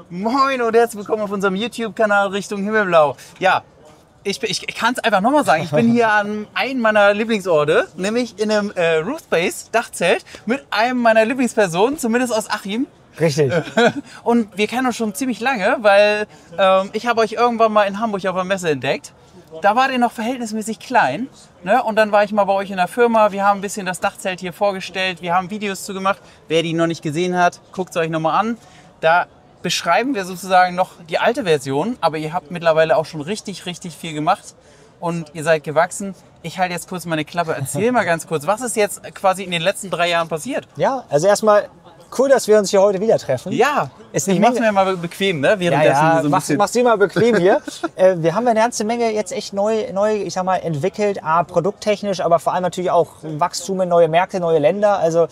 Moin und herzlich willkommen auf unserem YouTube-Kanal Richtung Himmelblau. Ja, ich kann es einfach nochmal sagen. Ich bin hier an einem meiner Lieblingsorte, nämlich in einem Roofspace Dachzelt mit einem meiner Lieblingspersonen, zumindest aus Achim. Richtig. Und wir kennen uns schon ziemlich lange, weil ich habe euch irgendwann mal in Hamburg auf der Messe entdeckt. Da wart ihr noch verhältnismäßig klein, ne? Und dann war ich mal bei euch in der Firma. Wir haben ein bisschen das Dachzelt hier vorgestellt. Wir haben Videos zu gemacht. Wer die noch nicht gesehen hat, guckt es euch nochmal an. Da beschreiben wir sozusagen noch die alte Version, aber ihr habt mittlerweile auch schon richtig viel gemacht und ihr seid gewachsen. Ich halte jetzt kurz meine Klappe. Erzähl mal ganz kurz, was ist jetzt quasi in den letzten 3 Jahren passiert? Ja, also erstmal cool, dass wir uns hier heute wieder treffen. Ja, ich mach's mir mal bequem, ne? Währenddessen mach's dir mal bequem hier. Wir haben eine ganze Menge jetzt echt neu, ich sag mal, entwickelt, produkttechnisch, aber vor allem natürlich auch Wachstum in neue Märkte, neue Länder. Also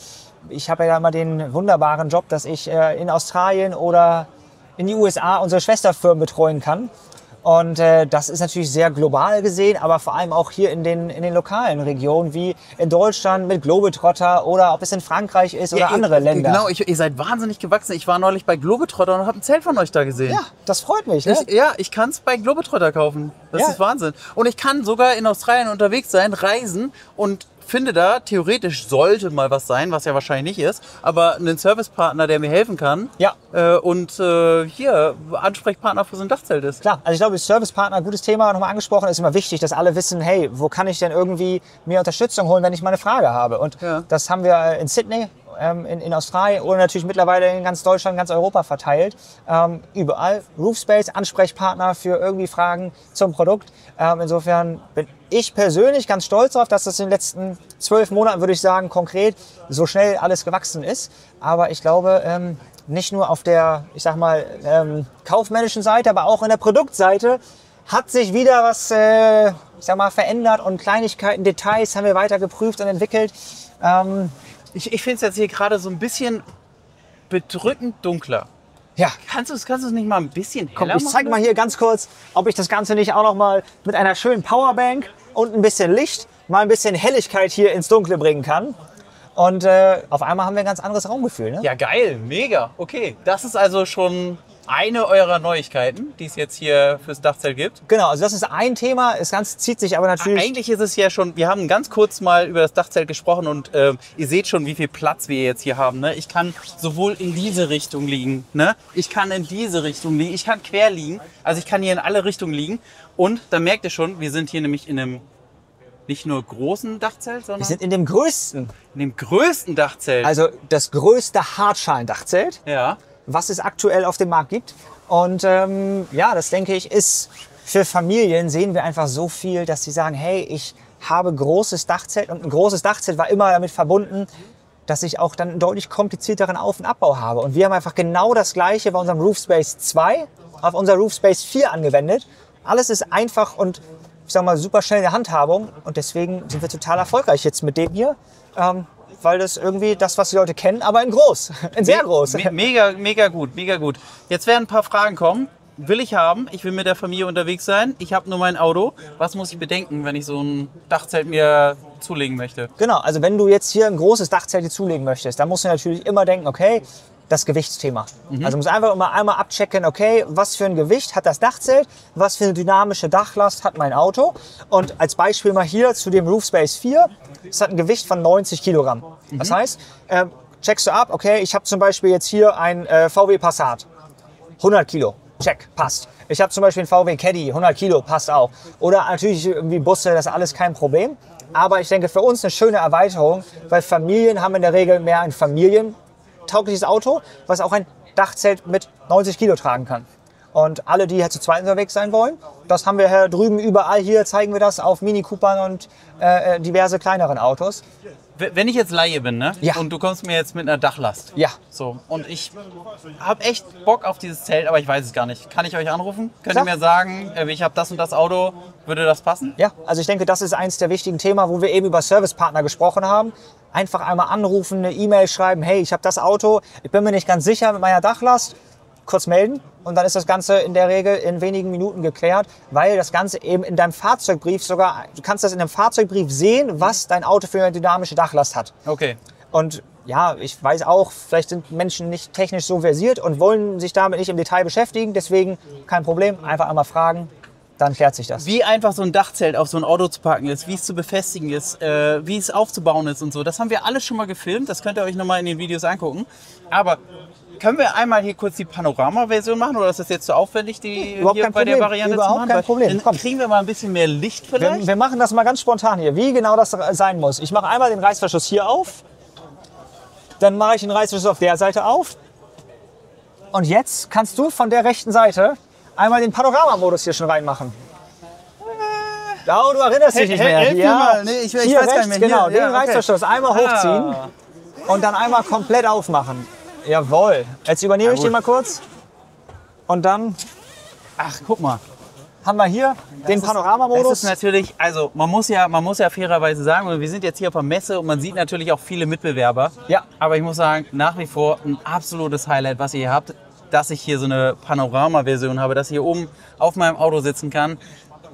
ich habe ja immer den wunderbaren Job, dass ich in Australien oder in die USA unsere Schwesterfirmen betreuen kann. Und das ist natürlich sehr global gesehen, aber vor allem auch hier in den lokalen Regionen, wie in Deutschland mit Globetrotter oder ob es in Frankreich ist oder andere Länder. Genau, ihr seid wahnsinnig gewachsen. Ich war neulich bei Globetrotter und habe ein Zelt von euch da gesehen. Ja, das freut mich. Ne? Ich kann es bei Globetrotter kaufen. Das ist Wahnsinn. Und ich kann sogar in Australien unterwegs sein, reisen und finde da, theoretisch sollte mal was sein, was ja wahrscheinlich nicht ist, aber einen Servicepartner, der mir helfen kann und hier Ansprechpartner für so ein Dachzelt ist. Klar, also ich glaube, Servicepartner, gutes Thema, nochmal angesprochen, ist immer wichtig, dass alle wissen, hey, wo kann ich denn irgendwie mir Unterstützung holen, wenn ich mal eine Frage habe? Und das haben wir in Sydney, in Australien oder natürlich mittlerweile in ganz Deutschland, ganz Europa verteilt. Überall Roofspace, Ansprechpartner für irgendwie Fragen zum Produkt. Insofern bin ich persönlich ganz stolz darauf, dass das in den letzten 12 Monaten, würde ich sagen, konkret so schnell alles gewachsen ist. Aber ich glaube, nicht nur auf der, ich sag mal, kaufmännischen Seite, aber auch in der Produktseite hat sich wieder was, ich sag mal, verändert und Kleinigkeiten, Details haben wir weiter geprüft und entwickelt. Ich finde es jetzt hier gerade so ein bisschen bedrückend dunkler. Ja. Kannst du es nicht mal ein bisschen heller machen? Komm, ich zeig mal hier ganz kurz, ob ich das Ganze nicht auch noch mal mit einer schönen Powerbank und ein bisschen Licht, mal ein bisschen Helligkeit hier ins Dunkle bringen kann. Und auf einmal haben wir ein ganz anderes Raumgefühl. Ne? Ja, geil, mega. Okay, das ist also schon eine eurer Neuigkeiten, die es jetzt hier fürs Dachzelt gibt. Genau, also das ist ein Thema. Das Ganze zieht sich aber natürlich... Eigentlich ist es ja schon, wir haben ganz kurz mal über das Dachzelt gesprochen und ihr seht schon, wie viel Platz wir jetzt hier haben. Ne? Ich kann sowohl in diese Richtung liegen, ne? Ich kann in diese Richtung liegen, ich kann quer liegen. Also ich kann hier in alle Richtungen liegen. Und da merkt ihr schon, wir sind hier nämlich in einem nicht nur großen Dachzelt, sondern... Wir sind in dem größten. In dem größten Dachzelt. Also das größte Hartschalen-Dachzelt. Ja. Was es aktuell auf dem Markt gibt. Und das denke ich ist für Familien, sehen wir einfach so viel, dass sie sagen, hey, ich habe großes Dachzelt. Und ein großes Dachzelt war immer damit verbunden, dass ich auch dann einen deutlich komplizierteren Auf- und Abbau habe. Und wir haben einfach genau das Gleiche bei unserem Roofspace 2 auf unser Roofspace 4 angewendet. Alles ist einfach und ich sag mal super schnell in der Handhabung. Und deswegen sind wir total erfolgreich jetzt mit dem hier. Weil das irgendwie das, was die Leute kennen, aber in groß, in sehr groß. Mega gut, mega gut. Jetzt werden ein paar Fragen kommen. Will ich haben, ich will mit der Familie unterwegs sein, ich habe nur mein Auto. Was muss ich bedenken, wenn ich so ein Dachzelt mir zulegen möchte? Genau, also wenn du jetzt hier ein großes Dachzelt dir zulegen möchtest, dann musst du natürlich immer denken, okay, das Gewichtsthema. Also muss einfach immer einmal abchecken, okay, was für ein Gewicht hat das Dachzelt, was für eine dynamische Dachlast hat mein Auto. Und als Beispiel mal hier zu dem Roofspace 4, das hat ein Gewicht von 90 Kilogramm. Das heißt, checkst du ab, okay, ich habe zum Beispiel jetzt hier ein VW Passat, 100 Kilo, check, passt. Ich habe zum Beispiel einen VW Caddy, 100 Kilo, passt auch. Oder natürlich irgendwie Busse, das ist alles kein Problem. Aber ich denke, für uns eine schöne Erweiterung, weil Familien haben in der Regel mehr ein familientaugliches Auto, was auch ein Dachzelt mit 90 Kilo tragen kann. Und alle, die halt zu zweit unterwegs sein wollen, das haben wir hier drüben überall. Hier zeigen wir das auf Mini Coopern und diverse kleineren Autos. Wenn ich jetzt Laie bin, ne? Ja. Und du kommst mir jetzt mit einer Dachlast. Ja. So, und ich habe echt Bock auf dieses Zelt, aber ich weiß es gar nicht. Kann ich euch anrufen? Könnt ihr Klar. mir sagen, ich habe das und das Auto, würde das passen? Ja, also ich denke, das ist eins der wichtigen Themen, wo wir eben über Servicepartner gesprochen haben. Einfach einmal anrufen, eine E-Mail schreiben, hey, ich habe das Auto, ich bin mir nicht ganz sicher mit meiner Dachlast, kurz melden. Und dann ist das Ganze in der Regel in wenigen Minuten geklärt, weil das Ganze eben in deinem Fahrzeugbrief sogar, du kannst das in einem Fahrzeugbrief sehen, was dein Auto für eine dynamische Dachlast hat. Okay. Und ja, ich weiß auch, vielleicht sind Menschen nicht technisch so versiert und wollen sich damit nicht im Detail beschäftigen. Deswegen kein Problem, einfach einmal fragen, dann klärt sich das. Wie einfach so ein Dachzelt auf so ein Auto zu packen ist, wie es zu befestigen ist, wie es aufzubauen ist und so. Das haben wir alles schon mal gefilmt, das könnt ihr euch nochmal in den Videos angucken. Aber können wir einmal hier kurz die Panorama-Version machen oder ist das jetzt zu aufwendig, die Überhaupt hier kein bei der Problem. Variante Überhaupt zu machen? kein Problem. Dann Komm. kriegen wir mal ein bisschen mehr Licht vielleicht. Wir machen das mal ganz spontan hier, wie genau das sein muss. Ich mache einmal den Reißverschluss hier auf, dann mache ich den Reißverschluss auf der Seite auf. Und jetzt kannst du von der rechten Seite einmal den Panorama-Modus hier schon reinmachen. Oh, du erinnerst dich nicht mehr. Helf mir mal. Nee, ich hier weiß gar rechts, nicht mehr. genau, Hier, den ja, okay. Reißverschluss einmal hochziehen und dann einmal komplett aufmachen. Jawohl. Jetzt übernehme ich den mal kurz. Und dann Ach, guck mal. haben wir hier den Das Panorama-Modus. ist natürlich, also man muss ja fairerweise sagen, wir sind jetzt hier auf der Messe und man sieht natürlich auch viele Mitbewerber. Ja. Aber ich muss sagen, nach wie vor ein absolutes Highlight, was ihr hier habt, dass ich hier so eine Panorama-Version habe, dass ich hier oben auf meinem Auto sitzen kann,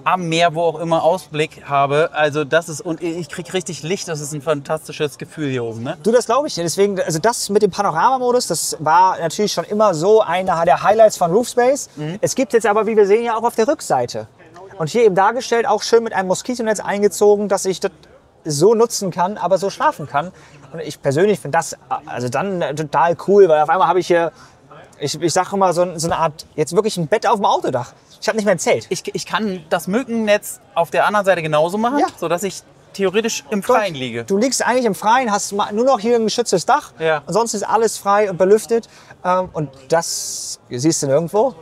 am Meer, wo auch immer, Ausblick habe. Also das ist, und ich kriege richtig Licht, das ist ein fantastisches Gefühl hier oben. Ne? Du, das glaube ich dir. Deswegen, also das mit dem Panorama-Modus, das war natürlich schon immer so einer der Highlights von Roofspace. Es gibt jetzt aber, wie wir sehen, ja auch auf der Rückseite. Und hier eben dargestellt, auch schön mit einem Moskitonetz eingezogen, dass ich das so nutzen kann, aber so schlafen kann. Und ich persönlich finde das also dann total cool, weil auf einmal habe ich hier, ich sage immer, so eine Art, jetzt wirklich ein Bett auf dem Autodach. Ich habe nicht mehr ein Zelt. Ich kann das Mückennetz auf der anderen Seite genauso machen, Ja. sodass ich theoretisch im Freien liege. Du liegst eigentlich im Freien, hast nur noch hier ein geschütztes Dach. Ja. Ansonsten ist alles frei und belüftet. Und das siehst du nirgendwo.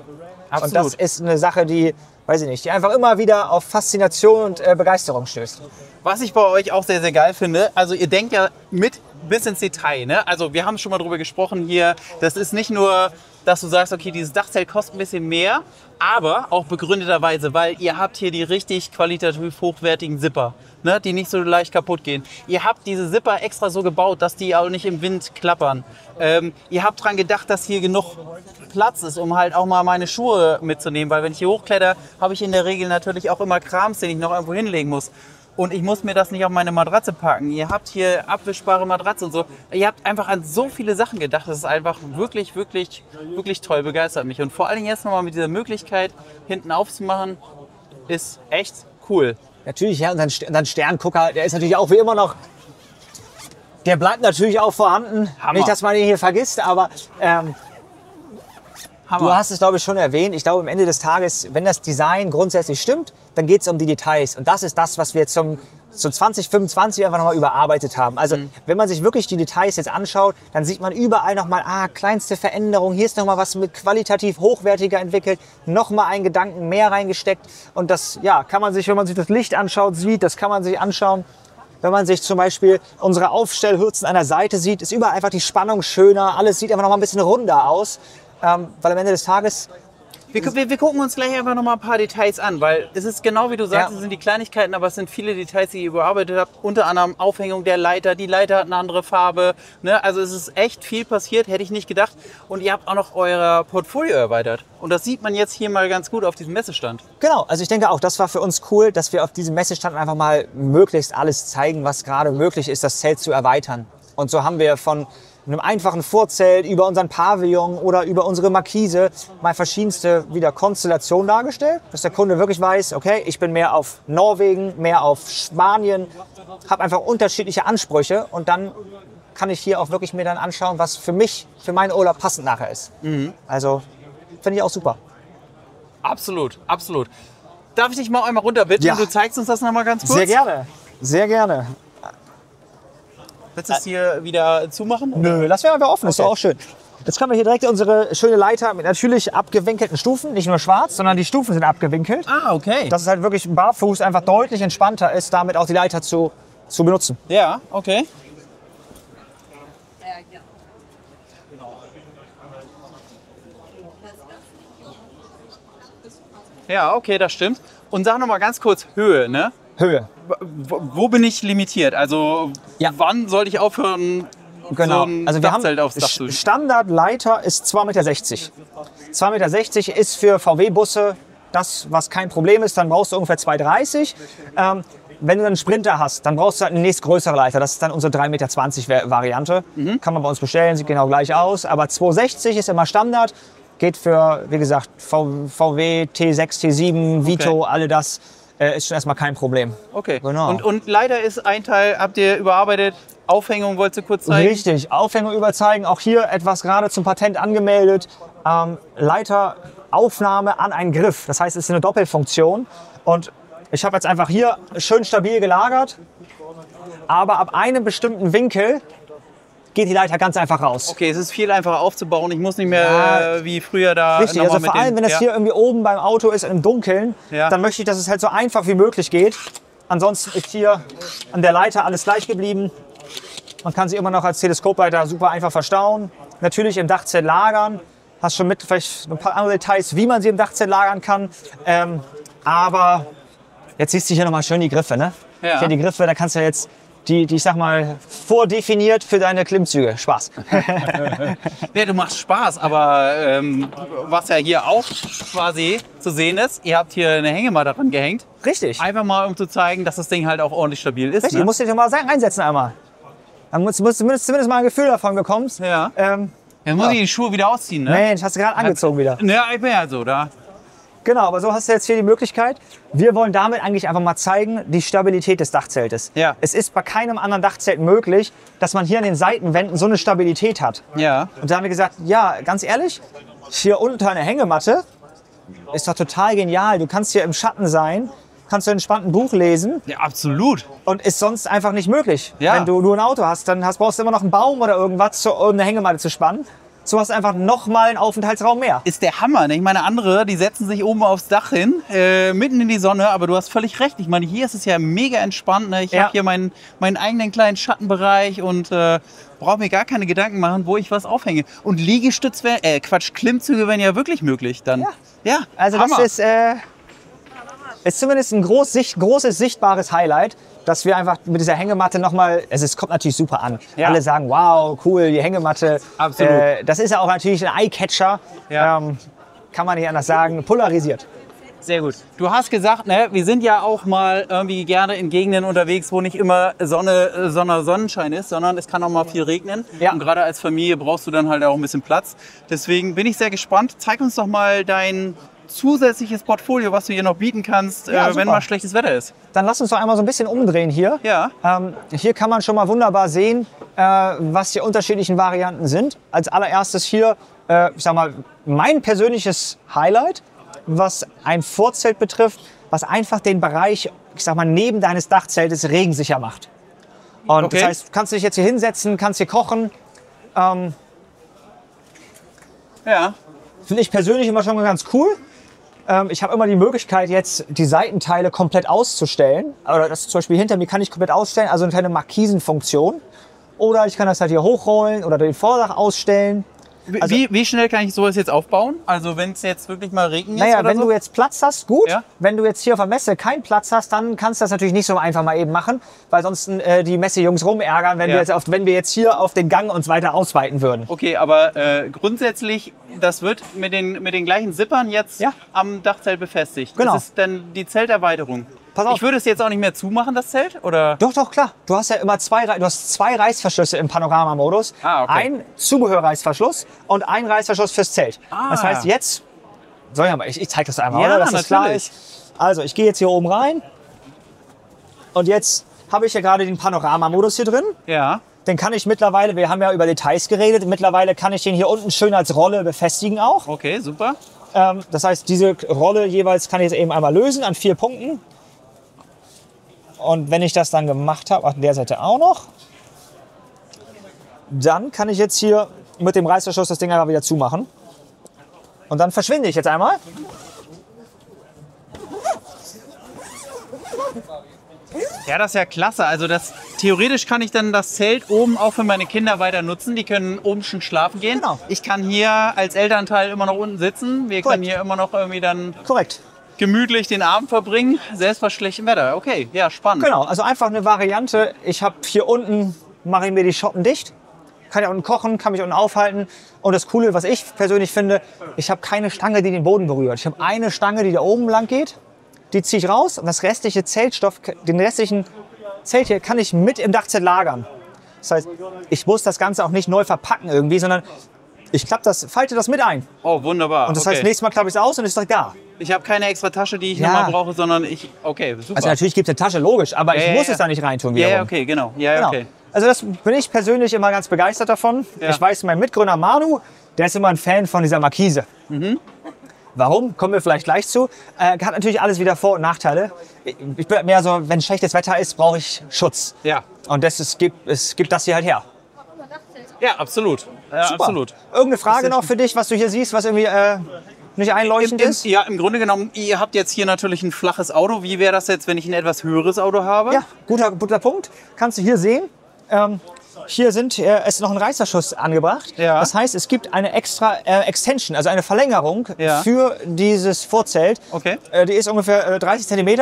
Absolut. Und das ist eine Sache, die, weiß ich nicht, die einfach immer wieder auf Faszination und Begeisterung stößt. Was ich bei euch auch sehr, sehr geil finde, also ihr denkt ja mit bis ins Detail. Ne? Also wir haben schon mal drüber gesprochen hier, das ist nicht nur, dass du sagst, okay, dieses Dachzelt kostet ein bisschen mehr, aber auch begründeterweise, weil ihr habt hier die richtig qualitativ hochwertigen Zipper, ne? Die nicht so leicht kaputt gehen. Ihr habt diese Zipper extra so gebaut, dass die auch nicht im Wind klappern. Ihr habt dran gedacht, dass hier genug Platz ist, um halt auch mal meine Schuhe mitzunehmen, weil wenn ich hier hochkletter, habe ich in der Regel natürlich auch immer Krams, den ich noch irgendwo hinlegen muss. Und ich muss mir das nicht auf meine Matratze packen. Ihr habt hier abwischbare Matratze und so. Ihr habt einfach an so viele Sachen gedacht. Das ist einfach wirklich, wirklich, wirklich toll. Begeistert mich. Und vor allen Dingen jetzt nochmal mit dieser Möglichkeit, hinten aufzumachen, ist echt cool. Natürlich, ja, und dann Sterngucker, der ist natürlich auch wie immer noch, der bleibt natürlich auch vorhanden. Hammer. Nicht, dass man ihn hier vergisst, aber du hast es, glaube ich, schon erwähnt. Ich glaube, am Ende des Tages, wenn das Design grundsätzlich stimmt, dann geht es um die Details. Und das ist das, was wir zu 2025 einfach nochmal überarbeitet haben. Also, wenn man sich wirklich die Details jetzt anschaut, dann sieht man überall nochmal, kleinste Veränderung. Hier ist nochmal was mit qualitativ hochwertiger entwickelt. Nochmal einen Gedanken mehr reingesteckt. Und das, ja, kann man sich, wenn man sich das Licht anschaut, sieht, das kann man sich anschauen. Wenn man sich zum Beispiel unsere Aufstellhürzen an der Seite sieht, ist überall einfach die Spannung schöner. Alles sieht einfach noch mal ein bisschen runder aus. Weil am Ende des Tages... Wir gucken uns gleich einfach noch mal ein paar Details an, weil es ist genau wie du sagst, Ja. es sind die Kleinigkeiten, aber es sind viele Details, die ihr überarbeitet habt. Unter anderem Aufhängung der Leiter. Die Leiter hat eine andere Farbe. Ne? Also es ist echt viel passiert, hätte ich nicht gedacht. Und ihr habt auch noch euer Portfolio erweitert. Und das sieht man jetzt hier mal ganz gut auf diesem Messestand. Genau, also ich denke auch, das war für uns cool, dass wir auf diesem Messestand einfach mal möglichst alles zeigen, was gerade möglich ist, das Zelt zu erweitern. Und so haben wir von einem einfachen Vorzelt über unseren Pavillon oder über unsere Markise mal verschiedenste wieder Konstellationen dargestellt, dass der Kunde wirklich weiß, okay, ich bin mehr auf Norwegen, mehr auf Spanien, habe einfach unterschiedliche Ansprüche und dann kann ich hier auch wirklich mir dann anschauen, was für mich, für meinen Urlaub passend nachher ist. Also finde ich auch super. Absolut, absolut. Darf ich dich mal einmal runterbitten? Ja. Du zeigst uns das noch mal ganz kurz? Sehr gerne, sehr gerne. Willst du es hier wieder zumachen? Nö, lass wir einfach offen, ist Okay. doch auch schön. Jetzt haben wir hier direkt unsere schöne Leiter mit natürlich abgewinkelten Stufen, nicht nur schwarz, sondern die Stufen sind abgewinkelt. Ah, okay. Dass es halt wirklich barfuß einfach deutlich entspannter ist, damit auch die Leiter zu benutzen. Ja, okay. Ja, okay, das stimmt. Und sag noch mal ganz kurz Höhe, ne? Höhe. Wo bin ich limitiert? Also Ja. wann sollte ich aufhören, Genau. so ein Also wir Dachzelt haben aufs Dach zu? Standardleiter ist 2,60 Meter. 2,60 Meter ist für VW-Busse das, was kein Problem ist. Dann brauchst du ungefähr 2,30 Meter. wenn du einen Sprinter hast, dann brauchst du halt eine nächstgrößere Leiter. Das ist dann unsere 3,20 Meter Variante. Kann man bei uns bestellen, sieht genau gleich aus. Aber 260 ist immer Standard. Geht für, wie gesagt, VW, T6, T7, Vito, alle das. Ist schon erstmal kein Problem. Okay. Genau. Und Leiter ist ein Teil, habt ihr überarbeitet. Aufhängung wolltest du kurz zeigen? Richtig, Aufhängung überzeigen. Auch hier etwas gerade zum Patent angemeldet. Leiteraufnahme an einen Griff. Das heißt, es ist eine Doppelfunktion. Und ich habe jetzt einfach hier schön stabil gelagert. Aber ab einem bestimmten Winkel geht die Leiter ganz einfach raus. Okay, es ist viel einfacher aufzubauen. Ich muss nicht mehr wie früher da. Richtig, also vor allem, wenn das hier irgendwie oben beim Auto ist im Dunkeln, Ja. dann möchte ich, dass es halt so einfach wie möglich geht. Ansonsten ist hier an der Leiter alles gleich geblieben. Man kann sie immer noch als Teleskopleiter super einfach verstauen. Natürlich im Dachzelt lagern. Hast schon mit vielleicht ein paar andere Details, wie man sie im Dachzelt lagern kann. Aber jetzt siehst du hier nochmal schön die Griffe, ne? Ja. Hier die Griffe, da kannst du jetzt die ich sag mal, vordefiniert für deine Klimmzüge. Spaß. Ja, du machst Spaß, aber was ja hier auch quasi zu sehen ist, ihr habt hier eine Hängematte dran gehängt. Richtig. Einfach mal, um zu zeigen, dass das Ding halt auch ordentlich stabil ist. Richtig, Ne? du musst dich mal reinsetzen einmal. Dann musst du zumindest mal ein Gefühl davon bekommst. Ja. Jetzt muss ich die Schuhe wieder ausziehen, ne? Mensch, hast du gerade angezogen wieder. Ja, ich bin ja so, da. Genau, aber so hast du jetzt hier die Möglichkeit. Wir wollen damit eigentlich einfach mal zeigen, die Stabilität des Dachzeltes. Ja. Es ist bei keinem anderen Dachzelt möglich, dass man hier an den Seitenwänden so eine Stabilität hat. Ja. Und da haben wir gesagt, ja, ganz ehrlich, hier unten eine Hängematte ist doch total genial. Du kannst hier im Schatten sein, kannst du entspannt ein Buch lesen Ja, absolut. und ist sonst einfach nicht möglich. Ja. Wenn du nur ein Auto hast, dann brauchst du immer noch einen Baum oder irgendwas, um eine Hängematte zu spannen. So hast du einfach nochmal einen Aufenthaltsraum mehr. Ist der Hammer. Ne? Ich meine, andere, die setzen sich oben aufs Dach hin, mitten in die Sonne, aber du hast völlig recht. Ich meine, hier ist es ja mega entspannt. Ne? Ich Ja. habe hier meinen eigenen kleinen Schattenbereich und brauche mir gar keine Gedanken machen, wo ich was aufhänge. Und Liegestütz Klimmzüge wären ja wirklich möglich dann. Ja, Also Hammer. das ist zumindest ein großes sichtbares Highlight, dass wir einfach mit dieser Hängematte nochmal, es kommt natürlich super an. Ja. Alle sagen, wow, cool, die Hängematte. Absolut. Das ist ja auch natürlich ein Eye-Catcher. Ja. Kann man nicht anders sagen, polarisiert. Sehr gut. Du hast gesagt, ne, wir sind ja auch mal irgendwie gerne in Gegenden unterwegs, wo nicht immer Sonnenschein ist, sondern es kann auch mal viel regnen. Ja. Und gerade als Familie brauchst du dann halt auch ein bisschen Platz. Deswegen bin ich sehr gespannt. Zeig uns doch mal dein zusätzliches Portfolio, was du hier noch bieten kannst, Ja, wenn super. mal schlechtes Wetter ist. Dann lass uns doch einmal so ein bisschen umdrehen hier. Ja. Hier kann man schon mal wunderbar sehen, was die unterschiedlichen Varianten sind. Als allererstes hier, ich sag mal, mein persönliches Highlight, was ein Vorzelt betrifft, was einfach den Bereich, ich sag mal, neben deines Dachzeltes regensicher macht. Und Okay. das heißt, du kannst dich jetzt hier hinsetzen, kannst hier kochen. Ja. Finde ich persönlich immer schon ganz cool. Ich habe immer die Möglichkeit, jetzt die Seitenteile komplett auszustellen. Oder das zum Beispiel hinter mir kann ich komplett ausstellen, also eine kleine Markisenfunktion. Oder ich kann das halt hier hochrollen oder den Vordach ausstellen. Also- Wie schnell kann ich sowas jetzt aufbauen? Also wenn es jetzt wirklich mal regnet Naja, oder wenn so? du jetzt Platz hast, gut. Ja. Wenn du jetzt hier auf der Messe keinen Platz hast, dann kannst du das natürlich nicht so einfach mal eben machen, weil sonst die Messejungs rumärgern, wenn, Ja. wenn wir jetzt hier auf den Gang uns weiter ausweiten würden. Okay, aber grundsätzlich, das wird mit den gleichen Zippern jetzt Ja. am Dachzelt befestigt. Genau. Das ist dann die Zelterweiterung. Pass auf. Ich würde es jetzt auch nicht mehr zumachen, das Zelt? Oder? Doch, doch, klar. Du hast ja immer zwei Reißverschlüsse im Panoramamodus. Ah, okay. Ein Zubehörreißverschluss und ein Reißverschluss fürs Zelt. Ah. Das heißt, jetzt, ich zeige das einmal, Ja, oder? Dass das klar natürlich. ist. Also, ich gehe jetzt hier oben rein und jetzt habe ich ja gerade den Panoramamodus hier drin. Ja. Den kann ich mittlerweile, wir haben ja über Details geredet, mittlerweile kann ich den hier unten schön als Rolle befestigen auch. Okay, super. Das heißt, diese Rolle jeweils kann ich jetzt eben einmal lösen an 4 Punkten. Und wenn ich das dann gemacht habe, auf der Seite auch noch, dann kann ich jetzt hier mit dem Reißverschluss das Ding einfach wieder zumachen. Und dann verschwinde ich jetzt einmal. Ja, das ist ja klasse. Also theoretisch kann ich dann das Zelt oben auch für meine Kinder weiter nutzen. Die können oben schon schlafen gehen. Genau. Ich kann hier als Elternteil immer noch unten sitzen. Wir können Korrekt. hier immer noch irgendwie dann Korrekt. gemütlich den Abend verbringen, selbst bei schlechtem Wetter. Okay, ja, spannend. Genau, also einfach eine Variante. Ich habe hier unten, mache ich mir die Schotten dicht. Kann ja unten kochen, kann mich unten aufhalten. Und das Coole, was ich persönlich finde, ich habe keine Stange, die den Boden berührt. Ich habe eine Stange, die da oben lang geht. die ziehe ich raus und das restliche Zeltstoff, den restlichen Zelt hier kann ich mit im Dachzelt lagern. Das heißt, ich muss das Ganze auch nicht neu verpacken irgendwie, sondern ich falte das mit ein. Oh, wunderbar. Und das heißt, nächstes Mal klappe ich es aus und ist direkt da. Ich habe keine extra Tasche, die ich nochmal brauche, sondern okay, super. Also natürlich gibt es eine Tasche, logisch, aber ich muss es da nicht reintun. Ja, okay, genau. Ja, okay. Also das bin ich persönlich immer ganz begeistert davon. Ja. Ich weiß, mein Mitgründer Manu, der ist immer ein Fan von dieser Markise. Warum? Kommen wir vielleicht gleich zu. Hat natürlich alles wieder Vor- und Nachteile. Ich bin mehr so, wenn schlechtes Wetter ist, brauche ich Schutz. Ja. Und es gibt das hier halt her. Ja, absolut. Ja, absolut. Irgendeine Frage noch für dich, was du hier siehst, was irgendwie nicht einleuchtend ist? Ja, im Grunde genommen, ihr habt jetzt hier natürlich ein flaches Auto. Wie wäre das jetzt, wenn ich ein etwas höheres Auto habe? Ja, guter Punkt. Kannst du hier sehen. Hier ist noch ein Reißverschluss angebracht. Ja. Das heißt, es gibt eine extra Extension, also eine Verlängerung für dieses Vorzelt. Okay. Die ist ungefähr 30 cm.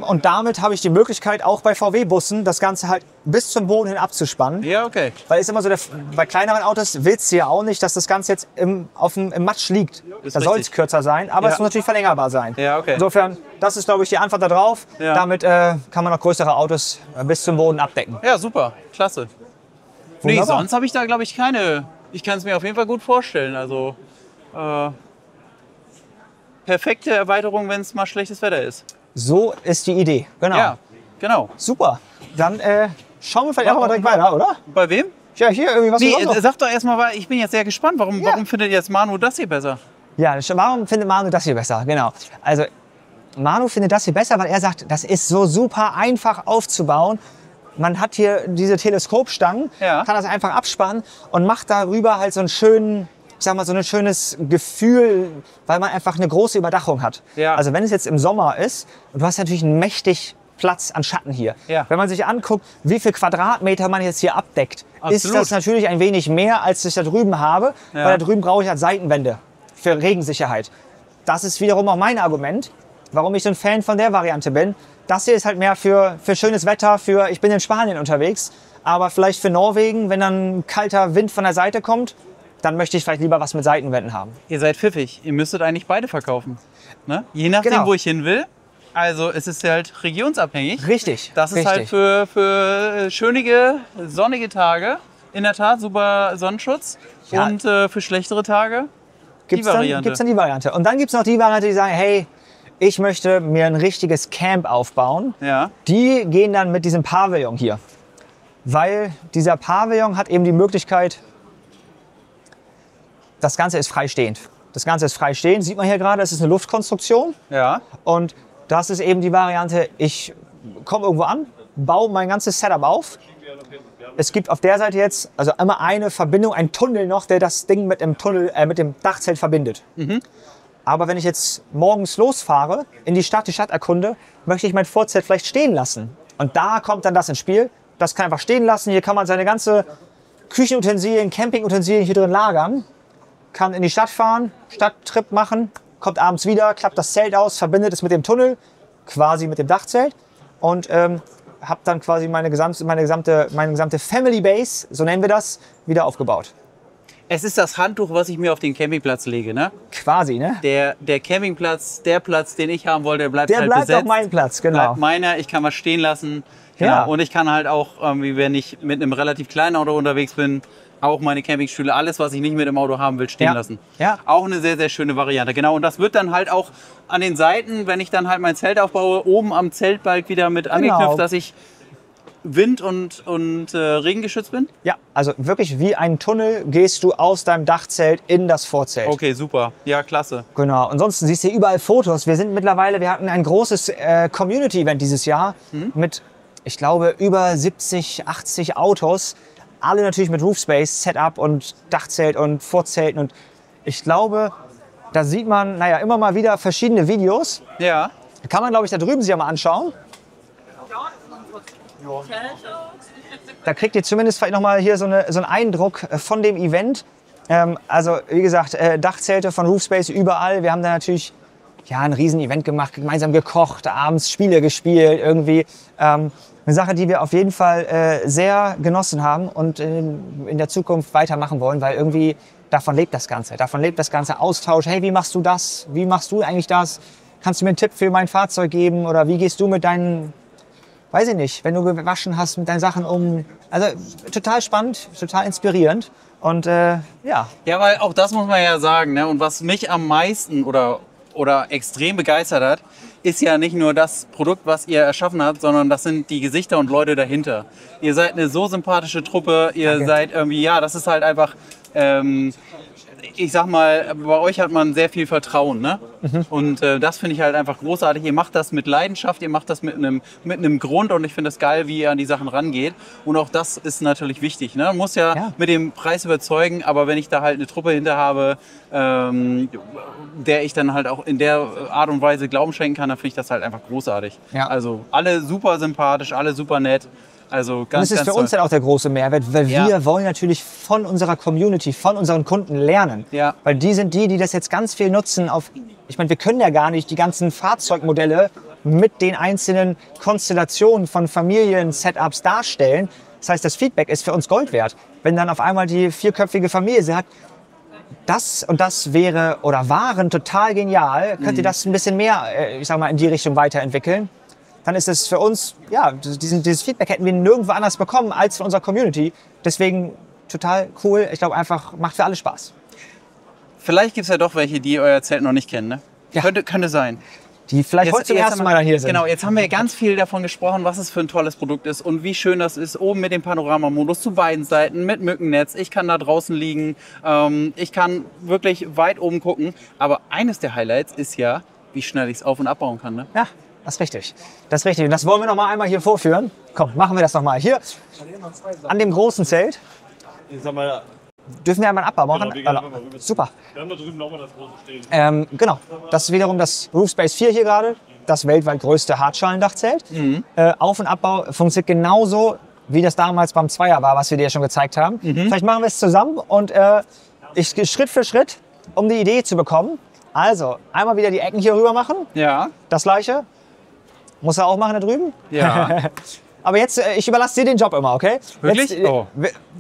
Und damit habe ich die Möglichkeit, auch bei VW-Bussen das Ganze halt bis zum Boden hin abzuspannen. Ja, okay. Weil ist immer so, bei kleineren Autos willst du ja auch nicht, dass das Ganze jetzt im Matsch liegt. Da soll es kürzer sein, aber es muss natürlich verlängerbar sein. Ja, okay. Insofern, das ist, glaube ich, die Antwort darauf. Ja. Damit kann man auch größere Autos bis zum Boden abdecken. Ja, super. Klasse. Nee, sonst habe ich da, glaube ich, keine. Ich kann es mir auf jeden Fall gut vorstellen. Also perfekte Erweiterung, wenn es mal schlechtes Wetter ist. So ist die Idee. Genau. Ja, genau. Super. Dann schauen wir vielleicht auch mal direkt weiter, oder? Bei wem? Ja, hier irgendwie was. Nee, sag doch erstmal, weil ich bin jetzt sehr gespannt. Warum findet jetzt Manu das hier besser? Ja, warum findet Manu das hier besser? Genau. Also Manu findet das hier besser, weil er sagt, das ist so super einfach aufzubauen. Man hat hier diese Teleskopstangen, kann das einfach abspannen und macht darüber halt so einen schönen, ich sag mal, so ein schönes Gefühl, weil man einfach eine große Überdachung hat. Ja. Also wenn es jetzt im Sommer ist, und du hast natürlich einen mächtig Platz an Schatten hier. Ja. Wenn man sich anguckt, wie viel Quadratmeter man jetzt hier abdeckt, Absolut. ist das natürlich ein wenig mehr, als ich da drüben habe. Ja. Weil da drüben brauche ich halt Seitenwände für Regensicherheit. Das ist wiederum auch mein Argument, warum ich so ein Fan von der Variante bin. Das hier ist halt mehr für schönes Wetter, ich bin in Spanien unterwegs, aber vielleicht für Norwegen, wenn dann kalter Wind von der Seite kommt, dann möchte ich vielleicht lieber was mit Seitenwänden haben. Ihr seid pfiffig. Ihr müsstet eigentlich beide verkaufen. Ne? Je nachdem, wo ich hin will. Also es ist halt regionsabhängig. Richtig. Das ist halt für schönige, sonnige Tage in der Tat super Sonnenschutz. Ja. Und für schlechtere Tage die Variante. Gibt's dann die Variante. Und dann gibt es noch die Variante, die sagen, hey, ich möchte mir ein richtiges Camp aufbauen. Ja. Die gehen dann mit diesem Pavillon hier. Weil dieser Pavillon hat eben die Möglichkeit, das Ganze ist freistehend. Das Ganze ist freistehend, sieht man hier gerade, es ist eine Luftkonstruktion. Ja. Und das ist eben die Variante, ich komme irgendwo an, baue mein ganzes Setup auf. Es gibt auf der Seite jetzt also immer eine Verbindung, einen Tunnel noch, der das Ding mit dem Dachzelt verbindet. Aber wenn ich jetzt morgens losfahre, in die Stadt erkunde, möchte ich mein Vorzelt vielleicht stehen lassen. Und da kommt dann das ins Spiel. Das kann einfach stehen lassen. Hier kann man seine ganze Küchenutensilien, Campingutensilien hier drin lagern. Kann in die Stadt fahren, Stadttrip machen, kommt abends wieder, klappt das Zelt aus, verbindet es mit dem Tunnel, quasi mit dem Dachzelt. Und habe dann quasi meine gesamte Family Base, so nennen wir das, wieder aufgebaut. Es ist das Handtuch, was ich mir auf den Campingplatz lege, ne? Quasi, ne? Der Campingplatz, der Platz, den ich haben wollte, der bleibt Der halt bleibt besetzt. auf meinem Platz, genau. Bleibt meiner, ich kann was stehen lassen. Genau. Ja. Und ich kann halt auch, wenn ich mit einem relativ kleinen Auto unterwegs bin, auch meine Campingstühle, alles, was ich nicht mit im Auto haben will, stehen lassen. Ja. Auch eine sehr, sehr schöne Variante. Genau, und das wird dann halt auch an den Seiten, wenn ich dann halt mein Zelt aufbaue, oben am Zeltbalg wieder mit angeknüpft, dass ich Wind- und Regengeschützt bin? Ja, also wirklich wie ein Tunnel gehst du aus deinem Dachzelt in das Vorzelt. Okay, super. Ja, klasse. Genau. Ansonsten siehst du hier überall Fotos. Wir hatten ein großes Community-Event dieses Jahr mit, ich glaube, über 70, 80 Autos. Alle natürlich mit Roofspace, Setup und Dachzelt und Vorzelten. Und ich glaube, da sieht man immer mal wieder verschiedene Videos. Ja. Kann man, glaube ich, da drüben sich ja mal anschauen. Da kriegt ihr zumindest vielleicht noch mal hier so einen Eindruck von dem Event. Also wie gesagt, Dachzelte von Roofspace überall. Wir haben da natürlich ein riesen Event gemacht, gemeinsam gekocht, abends Spiele gespielt, irgendwie. Eine Sache, die wir auf jeden Fall sehr genossen haben und in der Zukunft weitermachen wollen, weil irgendwie davon lebt das Ganze. Davon lebt das ganze Austausch. Hey, wie machst du das? Wie machst du eigentlich das? kannst du mir einen Tipp für mein Fahrzeug geben? Oder wie gehst du mit deinen, weiß ich nicht, wenn du gewaschen hast, mit deinen Sachen um? Also total spannend, total inspirierend. Und ja. Ja, weil auch das muss man ja sagen, ne? Und was mich am meisten oder extrem begeistert hat, ist ja nicht nur das Produkt, was ihr erschaffen habt, sondern das sind die Gesichter und Leute dahinter. Ihr seid eine so sympathische Truppe, ihr seid irgendwie, ja, das ist halt einfach, ich sag mal, bei euch hat man sehr viel Vertrauen, ne? Und das finde ich halt einfach großartig. Ihr macht das mit Leidenschaft, ihr macht das mit einem Grund und ich finde es geil, wie ihr an die Sachen rangeht. Und auch das ist natürlich wichtig, ne? Man muss ja mit dem Preis überzeugen, aber wenn ich da halt eine Truppe hinter habe, der ich dann halt auch in der Art und Weise Glauben schenken kann, dann finde ich das halt einfach großartig. Ja. Also alle super sympathisch, alle super nett. Also Und ganz, das ist ganz für uns toll. dann auch der große Mehrwert, weil wir wollen natürlich von unserer Community, von unseren Kunden lernen. Ja. Weil die sind die das jetzt ganz viel nutzen. Ich meine, wir können ja gar nicht die ganzen Fahrzeugmodelle mit den einzelnen Konstellationen von Familien-Setups darstellen. Das heißt, das Feedback ist für uns Gold wert. Wenn dann auf einmal die 4-köpfige Familie sagt, das und das wäre oder waren total genial, könnt ihr das ein bisschen mehr, ich sag mal, in die Richtung weiterentwickeln? Dann ist es für uns, ja, dieses Feedback hätten wir nirgendwo anders bekommen als von unserer Community. Deswegen total cool. Ich glaube einfach, macht für alle Spaß. Vielleicht gibt es ja doch welche, die euer Zelt noch nicht kennen, ne? Ja. Könnte sein. Die vielleicht heute zum ersten Mal dann hier sind. Genau, jetzt haben wir ganz viel davon gesprochen, was es für ein tolles Produkt ist und wie schön das ist, oben mit dem Panoramamodus zu beiden Seiten, mit Mückennetz. Ich kann da draußen liegen, ich kann wirklich weit oben gucken. Aber eines der Highlights ist ja, wie schnell ich es auf- und abbauen kann, ne? Ja, das ist richtig. Das ist richtig. Und das wollen wir noch mal einmal hier vorführen. Komm, machen wir das noch mal. Hier, an dem großen Zelt. Ich sag mal, Dürfen wir einmal einen Abbau machen? Genau, wir gehen einfach mal rüber. Super. wir haben da drüben nochmal das große Stehen. Genau. Das ist wiederum das Roofspace 4 hier gerade. Das weltweit größte Hartschalendachzelt. Auf- und Abbau funktioniert genauso, wie das damals beim Zweier war, was wir dir ja schon gezeigt haben. Vielleicht machen wir es zusammen und ich gehe Schritt für Schritt, um die Idee zu bekommen. Also, einmal wieder die Ecken hier rüber machen. Ja. Das gleiche. Muss er auch machen da drüben? Ja. Aber jetzt, ich überlasse dir den Job immer, okay? Wirklich? Jetzt, Oh.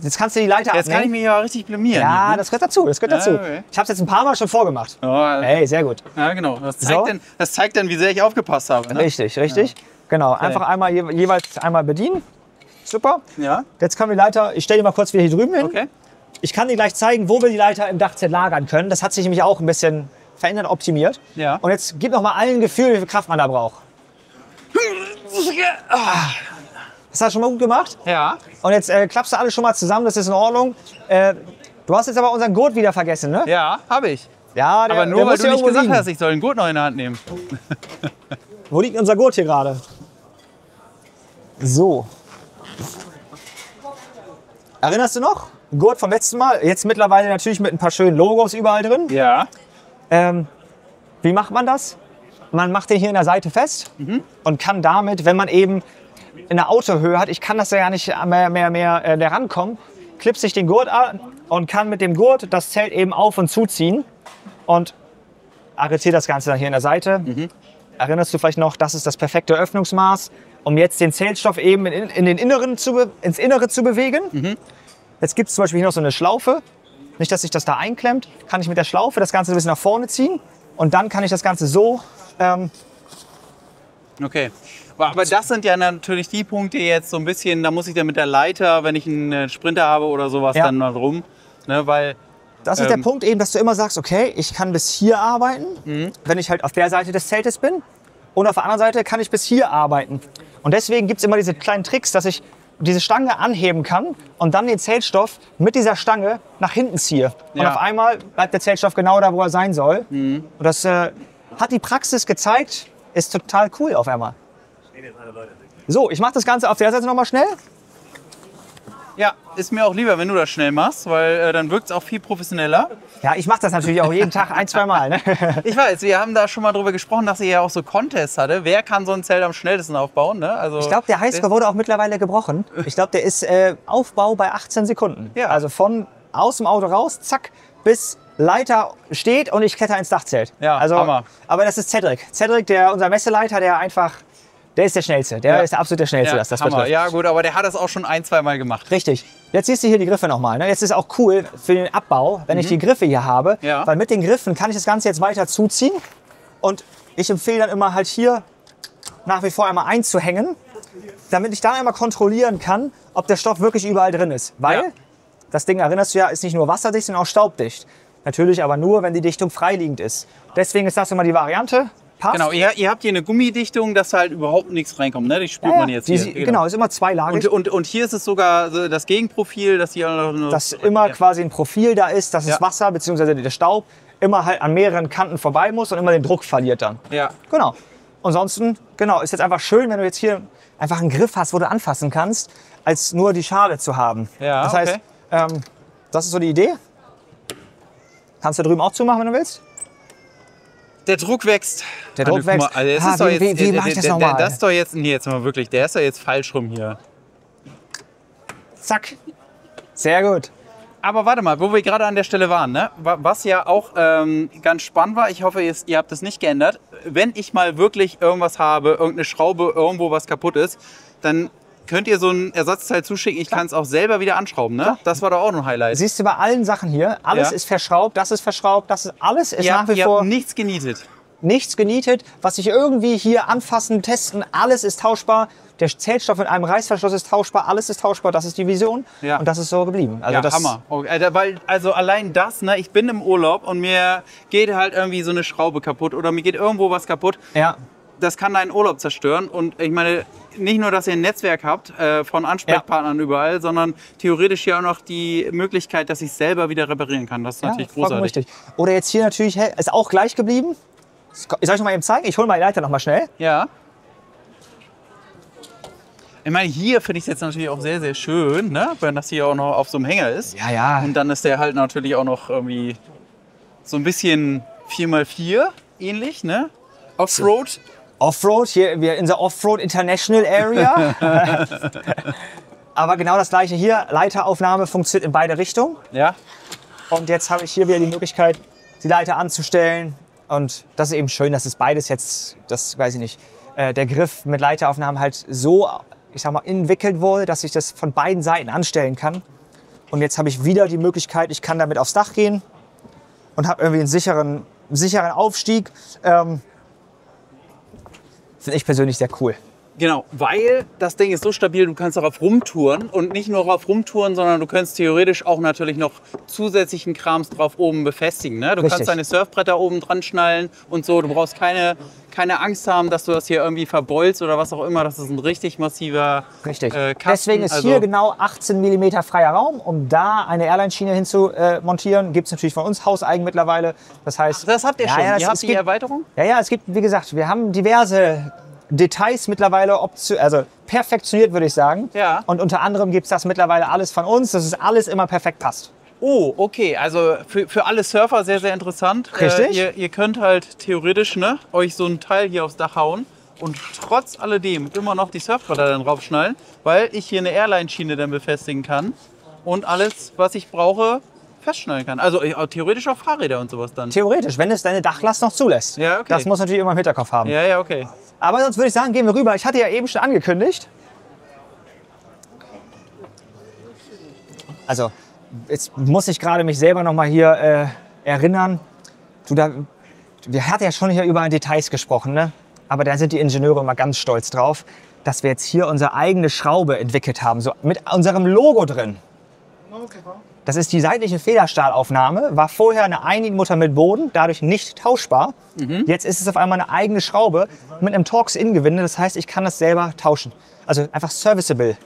jetzt kannst du die Leiter Jetzt kann ich abnehmen. mich ja richtig blamieren. Ja, das gehört dazu, das gehört dazu. okay. Ich habe es jetzt ein paar Mal schon vorgemacht. Oh, Hey, sehr gut. ja, genau. Das So. zeigt dann, wie sehr ich aufgepasst habe. Ne? Richtig, richtig. Genau, einfach einmal jeweils einmal bedienen. Super. Ja, Jetzt können wir die Leiter, ich stelle die mal kurz wieder hier drüben hin. okay. Ich kann dir gleich zeigen, wo wir die Leiter im Dachzelt lagern können. Das hat sich nämlich auch ein bisschen verändert, optimiert. Ja. Und jetzt gib noch mal allen ein Gefühl, wie viel Kraft man da braucht. Das hast du schon mal gut gemacht. Ja. Und jetzt klappst du alles schon mal zusammen, das ist in Ordnung. Du hast jetzt aber unseren Gurt wieder vergessen, ne? Ja, habe ich. Ja, der, Aber nur, der weil muss du hier nicht irgendwo gesagt liegen. hast, ich soll einen Gurt noch in der Hand nehmen. Wo liegt unser Gurt hier gerade? So. Erinnerst du noch? Gurt vom letzten Mal. Jetzt mittlerweile natürlich mit ein paar schönen Logos überall drin. Ja. Wie macht man das? Man macht den hier in der Seite fest und kann damit, wenn man eben in der Autohöhe hat, ich kann das ja nicht mehr rankommen, klippt sich den Gurt an und kann mit dem Gurt das Zelt eben auf- und zuziehen und arretiert das Ganze dann hier in der Seite. Erinnerst du vielleicht noch, das ist das perfekte Öffnungsmaß, um jetzt den Zeltstoff eben ins Innere zu bewegen. Jetzt gibt es zum Beispiel hier noch so eine Schlaufe. Nicht, dass sich das da einklemmt, kann ich mit der Schlaufe das Ganze ein bisschen nach vorne ziehen und dann kann ich das Ganze so Okay. Aber das sind ja natürlich die Punkte jetzt so ein bisschen, da muss ich dann mit der Leiter, wenn ich einen Sprinter habe oder sowas, Ja. dann mal rum. Ne, weil, Das ist der Punkt eben, dass du immer sagst, okay, ich kann bis hier arbeiten, wenn ich halt auf der Seite des Zeltes bin. Und auf der anderen Seite kann ich bis hier arbeiten. Und deswegen gibt es immer diese kleinen Tricks, dass ich diese Stange anheben kann und dann den Zeltstoff mit dieser Stange nach hinten ziehe. Und Ja. auf einmal bleibt der Zeltstoff genau da, wo er sein soll. Und das hat die Praxis gezeigt, ist total cool auf einmal. So, ich mache das Ganze auf der Seite nochmal schnell. ja, ist mir auch lieber, wenn du das schnell machst, weil dann wirkt es auch viel professioneller. Ja, ich mache das natürlich auch jeden Tag ein-, zweimal. Ne? Ich weiß, wir haben da schon mal drüber gesprochen, dass ihr ja auch so Contests hatte. Wer kann so ein Zelt am schnellsten aufbauen? Ne? Also, Ich glaube, der Highscore wurde auch mittlerweile gebrochen. Ich glaube, der ist Aufbau bei 18 Sekunden. Ja. Also von aus dem Auto raus, zack, bis Leiter steht und ich kletter ins Dachzelt. Ja, also, Hammer. Aber das ist Cedric. Cedric, unser Messeleiter, der ist der Schnellste. Der Ja. ist der absolut der Schnellste, ja, was das Hammer. betrifft. Ja gut, aber der hat das auch schon ein-, zweimal gemacht. Richtig. Jetzt siehst du hier die Griffe nochmal. Ne? Jetzt ist auch cool für den Abbau, wenn ich die Griffe hier habe. Ja. Weil mit den Griffen kann ich das Ganze jetzt weiter zuziehen und Ich empfehle dann immer halt hier nach wie vor einmal einzuhängen, damit ich dann einmal kontrollieren kann, ob der Stoff wirklich überall drin ist. Weil, Ja. das Ding, erinnerst du ja, ist nicht nur wasserdicht, sondern auch staubdicht. Natürlich aber nur, wenn die Dichtung freiliegend ist. Deswegen ist das immer die Variante. Passt. Genau, ihr habt hier eine Gummidichtung, dass halt überhaupt nichts reinkommt. Ne? Die spürt man jetzt hier. Genau, ist immer zweilagig. Und hier ist es sogar so das Gegenprofil, dass hier auch noch Dass immer quasi ein Profil da ist, dass Ja. das Wasser bzw. der Staub immer halt an mehreren Kanten vorbei muss und immer den Druck verliert dann. Ja. Genau. Ansonsten, genau, ist jetzt einfach schön, wenn du jetzt hier einfach einen Griff hast, wo du anfassen kannst, als nur die Schale zu haben. Ja, das heißt, das ist so die Idee. Kannst du drüben auch zumachen, wenn du willst. Der Druck wächst. Der Druck guck mal, wächst. Also es Ah, ist doch wie- jetzt, wie mach ich das nochmal? Das ist doch jetzt, nee, jetzt mal wirklich, der ist doch jetzt falsch rum hier. Zack. Sehr gut. Aber warte mal, wo wir gerade an der Stelle waren, ne? Was ja auch ganz spannend war, ich hoffe, ihr habt das nicht geändert. Wenn ich mal wirklich irgendwas habe, irgendeine Schraube, irgendwo was kaputt ist, dann könnt ihr so ein Ersatzteil zuschicken. Ich kann es auch selber wieder anschrauben, ne? Klar. Das war doch auch ein Highlight. Siehst du bei allen Sachen hier, alles Ja. ist verschraubt, das ist verschraubt, das ist alles ist Ihr nach habt, wie ihr vor habt nichts genietet. nichts genietet. Was ich irgendwie hier anfassen, testen, alles ist tauschbar. Der Zählstoff mit einem Reißverschluss ist tauschbar, alles ist tauschbar, das ist die Vision. Ja. Und das ist so geblieben. Also Ja, das, Hammer. Okay, weil, also allein das, ne, ich bin im Urlaub und mir geht halt irgendwie so eine Schraube kaputt oder mir geht irgendwo was kaputt. Ja, Das kann deinen Urlaub zerstören. Und ich meine, nicht nur, dass ihr ein Netzwerk habt von Ansprechpartnern überall, sondern theoretisch ja auch noch die Möglichkeit, dass ich es selber wieder reparieren kann. Das ist natürlich vollkommen großartig. richtig. Oder jetzt hier natürlich, hey, ist auch gleich geblieben. Soll ich mal eben zeigen? Ich hole mal die Leiter noch mal schnell. Ja. Ich meine, hier finde ich es jetzt natürlich auch sehr, sehr schön, ne? Wenn das hier auch noch auf so einem Hänger ist. Ja, ja. Und dann ist der halt natürlich auch noch irgendwie so ein bisschen 4x4 ähnlich, ne? Offroad. Offroad, hier wir in der Offroad International Area. Aber genau das gleiche hier. Leiteraufnahme funktioniert in beide Richtungen. Ja. Und jetzt habe ich hier wieder die Möglichkeit, die Leiter anzustellen. Und das ist eben schön, dass es beides jetzt, das weiß ich nicht, der Griff mit Leiteraufnahmen halt so, ich sag mal, entwickelt wurde, dass ich das von beiden Seiten anstellen kann. Und jetzt habe ich wieder die Möglichkeit, ich kann damit aufs Dach gehen und habe irgendwie einen sicheren Aufstieg. Finde ich persönlich sehr cool. Genau, weil das Ding ist so stabil, du kannst darauf rumtouren und nicht nur darauf rumtouren, sondern du kannst theoretisch auch natürlich noch zusätzlichen Krams drauf oben befestigen. Ne? Du Richtig. kannst deine Surfbretter oben dran schnallen und so. Du brauchst keine Angst haben, dass du das hier irgendwie verbeulst oder was auch immer. Das ist ein richtig massiver Richtig. Kasten. Deswegen ist Also- hier genau 18 mm freier Raum, um da eine Airline-Schiene hinzumontieren. Gibt es natürlich von uns hauseigen mittlerweile. Das heißt, Das habt ihr schon. Ja, Ihr habt es die gibt, Erweiterung? ja, es gibt, wie gesagt, wir haben diverse Details mittlerweile, also perfektioniert, würde ich sagen. Ja. Und unter anderem gibt es das mittlerweile alles von uns, dass es alles immer perfekt passt. Oh, okay. Also für alle Surfer sehr, sehr interessant. Richtig. Ihr könnt halt theoretisch, ne, euch so ein Teil hier aufs Dach hauen und trotz alledem immer noch die Surfbretter dann raufschnallen, weil ich hier eine Airline-Schiene dann befestigen kann und alles, was ich brauche, festschnallen kann. Also theoretisch auch Fahrräder und sowas dann. Theoretisch, wenn es deine Dachlast noch zulässt. Ja, okay. Das muss natürlich immer im Hinterkopf haben. Ja, ja, okay. Aber sonst würde ich sagen, gehen wir rüber. Ich hatte ja eben schon angekündigt. Also, jetzt muss ich gerade mich selber noch mal hier erinnern. Wir hatten ja schon hier über Details gesprochen, ne? Aber da sind die Ingenieure immer ganz stolz drauf, dass wir jetzt hier unsere eigene Schraube entwickelt haben, so mit unserem Logo drin. Das ist die seitliche Federstahlaufnahme, war vorher eine Einigmutter mit Boden, dadurch nicht tauschbar. Jetzt ist es auf einmal eine eigene Schraube mit einem Torx-In-Gewinde, das heißt, ich kann das selber tauschen. Also einfach serviceable.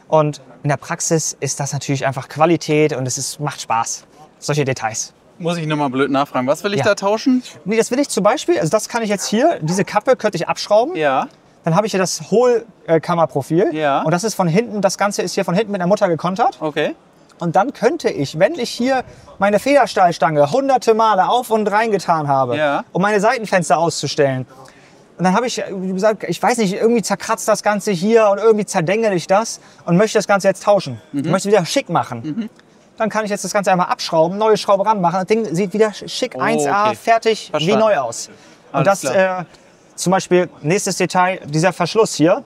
Und in der Praxis ist das natürlich einfach Qualität und macht Spaß. Solche Details. Muss ich nochmal blöd nachfragen. Was will ich Ja. da tauschen? Nee, das will ich zum Beispiel, also das kann ich jetzt hier, diese Kappe könnte ich abschrauben. Ja. Dann habe ich hier das Hohlkammerprofil. Ja. Und das ist von hinten, das Ganze ist hier von hinten mit einer Mutter gekontert. Okay. Und dann könnte ich, wenn ich hier meine Federstahlstange hunderte Male auf und rein getan habe, Ja. um meine Seitenfenster auszustellen, und dann habe ich, wie gesagt, ich weiß nicht, irgendwie zerkratzt das Ganze hier und irgendwie zerdengel ich das und möchte das Ganze jetzt tauschen. Ich möchte wieder schick machen. Dann kann ich jetzt das Ganze einmal abschrauben, neue Schraube ranmachen. Das Ding sieht wieder schick 1A, okay. fertig, Verstanden. wie neu aus. Und Alles das, zum Beispiel, nächstes Detail, dieser Verschluss hier,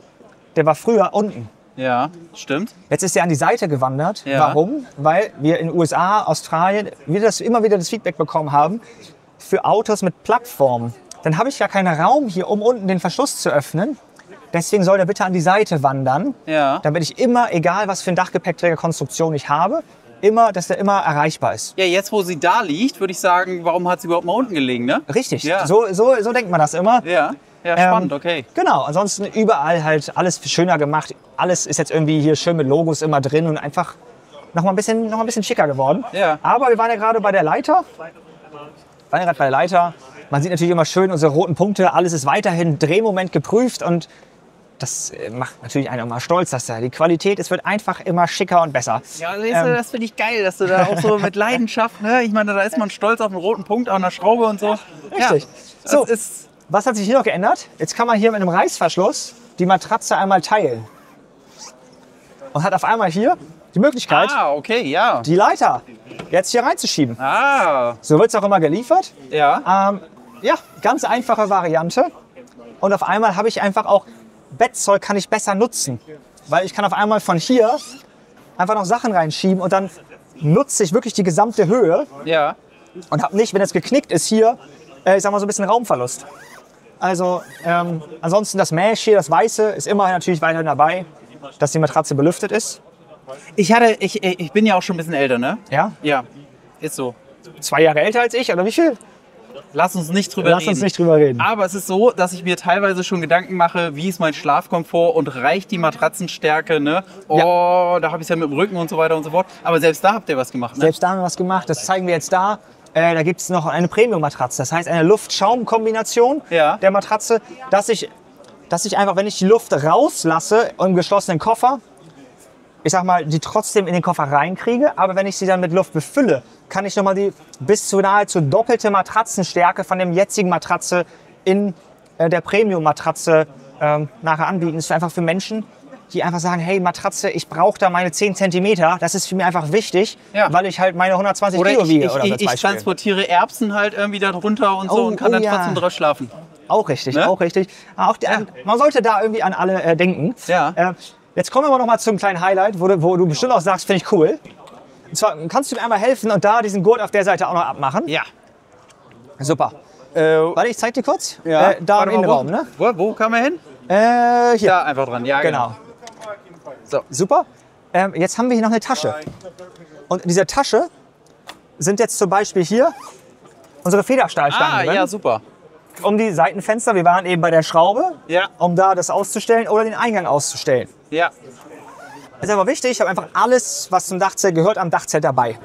der war früher unten. Ja, stimmt. Jetzt ist er an die Seite gewandert. Ja. Warum? Weil wir in den USA, Australien immer wieder das Feedback bekommen haben, für Autos mit Plattform dann habe ich ja keinen Raum hier, um unten den Verschluss zu öffnen. Deswegen soll der bitte an die Seite wandern, Ja. damit ich immer, egal was für eine Dachgepäckträgerkonstruktion ich habe, dass der immer erreichbar ist. Ja, jetzt wo sie da liegt, würde ich sagen, warum hat sie überhaupt mal unten gelegen, ne? Richtig, Ja. so denkt man das immer. Ja, ja, spannend, okay. Genau, ansonsten überall halt alles schöner gemacht. Alles ist jetzt irgendwie hier schön mit Logos immer drin und einfach noch mal ein bisschen schicker geworden. Ja. Aber wir waren ja gerade bei der Leiter. Man sieht natürlich immer schön unsere roten Punkte. Alles ist weiterhin Drehmoment geprüft und das macht natürlich einen immer stolz, dass da die Qualität, es wird einfach immer schicker und besser. Ja, das finde ich geil, dass du da auch so mit Leidenschaft, ne? Ich meine, da ist man stolz auf einen roten Punkt an der Schraube und so. Richtig. Ja, So, das ist, was hat sich hier noch geändert? Jetzt kann man hier mit einem Reißverschluss die Matratze einmal teilen. Und hat auf einmal hier die Möglichkeit, okay, ja. die Leiter jetzt hier reinzuschieben. Ah, So wird es auch immer geliefert. ja. Ja, ganz einfache Variante. Und auf einmal habe ich einfach auch Bettzeug kann ich besser nutzen. Weil ich kann auf einmal von hier einfach noch Sachen reinschieben und dann nutze ich wirklich die gesamte Höhe Ja. und habe nicht, wenn es geknickt ist, hier, ich sag mal so ein bisschen Raumverlust. Also ansonsten das Mesh hier, das Weiße, ist immer natürlich weiterhin dabei, dass die Matratze belüftet ist. Ich bin ja auch schon ein bisschen älter, ne? Ja, Ja, ist so. 2 Jahre älter als ich, oder wie viel? Lass uns nicht drüber Lass reden. uns nicht drüber reden. Aber es ist so, dass ich mir teilweise schon Gedanken mache, wie ist mein Schlafkomfort und reicht die Matratzenstärke, ne? Oh, da habe ich es ja mit dem Rücken und so weiter und so fort. Aber selbst da habt ihr was gemacht, ne? Selbst da haben wir was gemacht, das zeigen wir jetzt da. Da gibt es noch eine Premium-Matratze, das heißt eine Luft-Schaum-Kombination Ja. der Matratze, dass ich einfach, wenn ich die Luft rauslasse im geschlossenen Koffer, ich sag mal, die trotzdem in den Koffer reinkriege, aber wenn ich sie dann mit Luft befülle, kann ich nochmal die bis zu nahezu doppelte Matratzenstärke von dem jetzigen Matratze in der Premium-Matratze nachher anbieten. Das ist einfach für Menschen, die einfach sagen, hey Matratze, ich brauche da meine 10 Zentimeter, das ist für mich einfach wichtig, Ja. weil ich halt meine 120 Oder Kilo ich, wiege. ich, oder so ich, als ich Beispiel. transportiere Erbsen halt irgendwie da drunter und so und kann dann ja. trotzdem drauf schlafen. Auch richtig, Ne? auch richtig. Auch man sollte da irgendwie an alle denken. Ja. Jetzt kommen wir aber noch mal zum kleinen Highlight, wo du bestimmt auch sagst, finde ich cool. Und zwar kannst du mir einmal helfen und da diesen Gurt auf der Seite auch noch abmachen. Ja. Super. Warte, ich zeig dir kurz. Da Warte im mal, Innenraum, ne? Wo kam er hin? Hier. Da einfach dran, ja Genau. So. Super. Jetzt haben wir hier noch eine Tasche. Und in dieser Tasche sind jetzt zum Beispiel hier unsere Federstahlstangen drin. Ja, super. Um die Seitenfenster, wir waren eben bei der Schraube, Ja. um da das auszustellen oder den Eingang auszustellen. Ja. Das ist aber wichtig, ich habe einfach alles, was zum Dachzelt gehört, am Dachzelt dabei.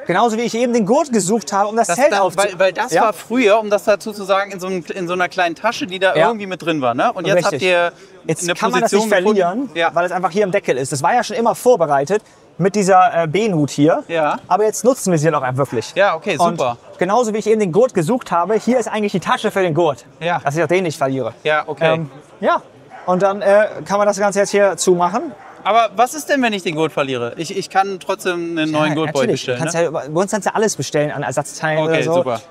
Genauso wie ich eben den Gurt gesucht habe, um das Zelt aufzubauen. Weil das war früher, um das dazu zu sagen, in so einer kleinen Tasche, die da Ja. irgendwie mit drin war. Ne? Und jetzt Richtig. habt ihr Jetzt eine kann man das Position nicht verlieren, gefunden. Ja. weil es einfach hier im Deckel ist. Das war ja schon immer vorbereitet mit dieser B-Nut hier. Ja. Aber jetzt nutzen wir sie noch wirklich. Ja, okay, Und super. genauso wie ich eben den Gurt gesucht habe, hier ist eigentlich die Tasche für den Gurt. Ja. Dass ich auch den nicht verliere. Ja, okay. Ja. Und dann kann man das Ganze jetzt hier zumachen. Aber was ist denn, wenn ich den Gurt verliere? Ich kann trotzdem einen neuen Gurtbeutel natürlich. bestellen. Du kannst Ne? ja, bei uns kannst du alles bestellen an Ersatzteilen Okay, oder so. super.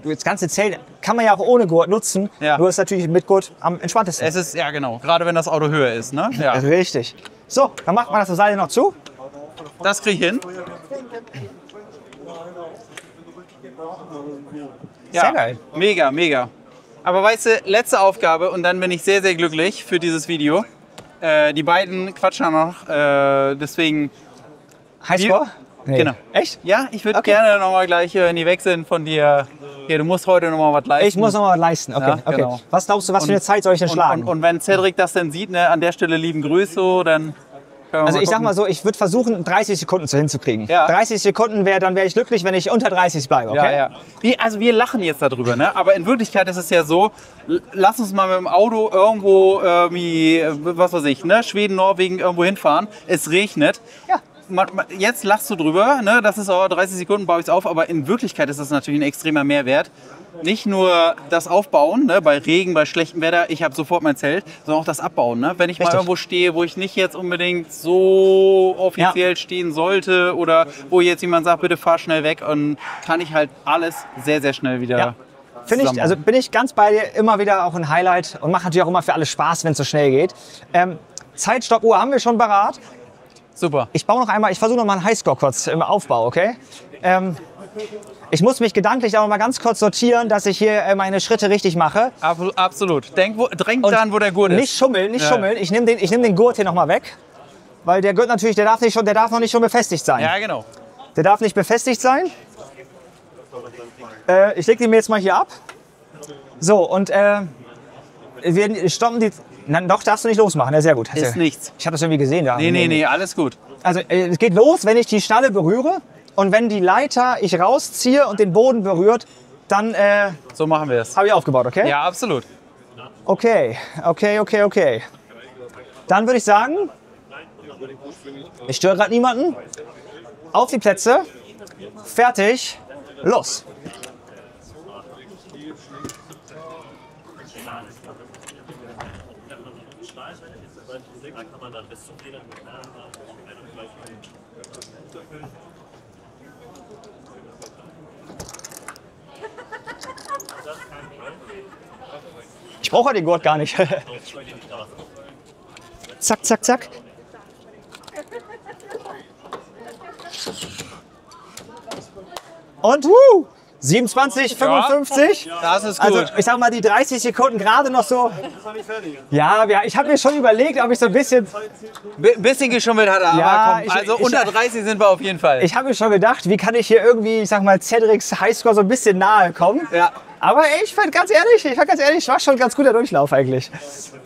Das ganze Zelt kann man ja auch ohne Gurt nutzen. Ja. Nur ist natürlich mit Gurt am entspanntesten. Es ist, ja genau, gerade wenn das Auto höher ist. Ne? Ja. Richtig. So, dann macht man das zur Seite noch zu. Das kriege ich hin. Ja, Sehr geil. Mega, mega. Aber weißt du, letzte Aufgabe und dann bin ich sehr, sehr glücklich für dieses Video. Die beiden quatschen noch, deswegen... Highscore? Nee. Genau. Echt? Ja, ich würde Okay. gerne noch mal gleich in die wechseln von dir. Hier, du musst heute noch mal was leisten. Ich muss noch mal was leisten. Okay, Ja, okay. genau. Was glaubst du, was für eine Zeit soll ich denn schlagen? Und wenn Cedric das dann sieht, ne, an der Stelle lieben Grüße, so, dann können wir Also ich sag gucken. mal so, ich würde versuchen, 30 Sekunden hinzukriegen. Ja. 30 Sekunden dann wäre ich glücklich, wenn ich unter 30 bleibe. Okay? Ja, ja. Also wir lachen jetzt darüber, ne? Aber in Wirklichkeit ist es ja so, lass uns mal mit dem Auto irgendwo irgendwie, was weiß ich, ne? Schweden, Norwegen irgendwo hinfahren. Es regnet. Ja. Jetzt lachst du drüber, ne? Das ist auch 30 Sekunden, baue ich es auf, aber in Wirklichkeit ist das natürlich ein extremer Mehrwert. Nicht nur das Aufbauen, ne? Bei Regen, bei schlechtem Wetter, ich habe sofort mein Zelt, sondern auch das Abbauen. Ne? Wenn ich mal Richtig. irgendwo stehe, wo ich nicht jetzt unbedingt so offiziell stehen sollte oder wo jetzt jemand sagt, bitte fahr schnell weg, und kann ich halt alles sehr, sehr schnell wieder Ja. Finde ich, zusammenbauen. also bin ich ganz bei dir, immer wieder auch ein Highlight und macht natürlich auch immer für alle Spaß, wenn es so schnell geht. Zeitstoppuhr haben wir schon parat. Super. Ich versuche noch mal einen Highscore kurz im Aufbau, okay? Ich muss mich gedanklich aber mal ganz kurz sortieren, dass ich hier meine Schritte richtig mache. Absolut. Drängt dann, wo der Gurt ist. Nicht schummeln, nicht schummeln. Ich nehm den Gurt hier nochmal weg. Weil der Gurt natürlich, der darf noch nicht schon befestigt sein. Ja, genau. Der darf nicht befestigt sein. Ich lege den mir jetzt mal hier ab. So, und wir stoppen die... Nein, doch, darfst du nicht losmachen. Ja, sehr gut. Ist nichts. Ich habe das irgendwie gesehen. Da. Nee, alles gut. Also es geht los, wenn ich die Schnalle berühre und wenn die Leiter ich rausziehe und den Boden berührt, dann So machen wir es. habe ich aufgebaut, okay? Ja, absolut. Okay. Dann würde ich sagen, ich störe gerade niemanden. Auf die Plätze, fertig, los. Ich brauche den Gurt gar nicht. Zack, zack, zack. Und 27, 55. Das ist gut. Also ich sag mal, die 30 Sekunden gerade noch so. Ja, ich habe mir schon überlegt, ob ich so ein bisschen... Bisschen geschummelt hat er, Ja, aber komm. Also unter 30 sind wir auf jeden Fall. Ich habe mir schon gedacht, wie kann ich hier irgendwie, ich sag mal, Cedrics Highscore so ein bisschen nahe kommen. Ja. Aber ey, ich fand ganz ehrlich, es war schon ein ganz guter Durchlauf eigentlich.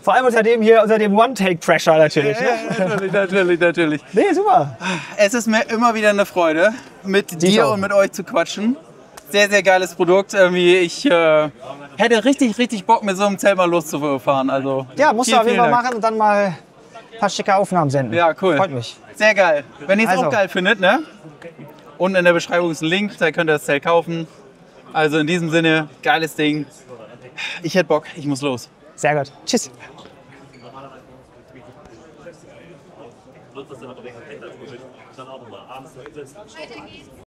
Vor allem unter dem One-Take-Pressure natürlich. Ne? Natürlich. Nee, super. Es ist mir immer wieder eine Freude, mit dir auch. und mit euch zu quatschen. Sehr, sehr geiles Produkt. Irgendwie, ich hätte richtig Bock, mit so einem Zelt mal loszufahren. Also, Ja, musst du auf jeden Fall machen und dann mal ein paar schicke Aufnahmen senden. Ja, cool. Freut mich. Sehr geil. Wenn ihr es Also. auch geil findet, ne? Unten in der Beschreibung ist ein Link, da könnt ihr das Zelt kaufen. Also in diesem Sinne, geiles Ding. Ich hätte Bock, ich muss los. Sehr gut. Tschüss.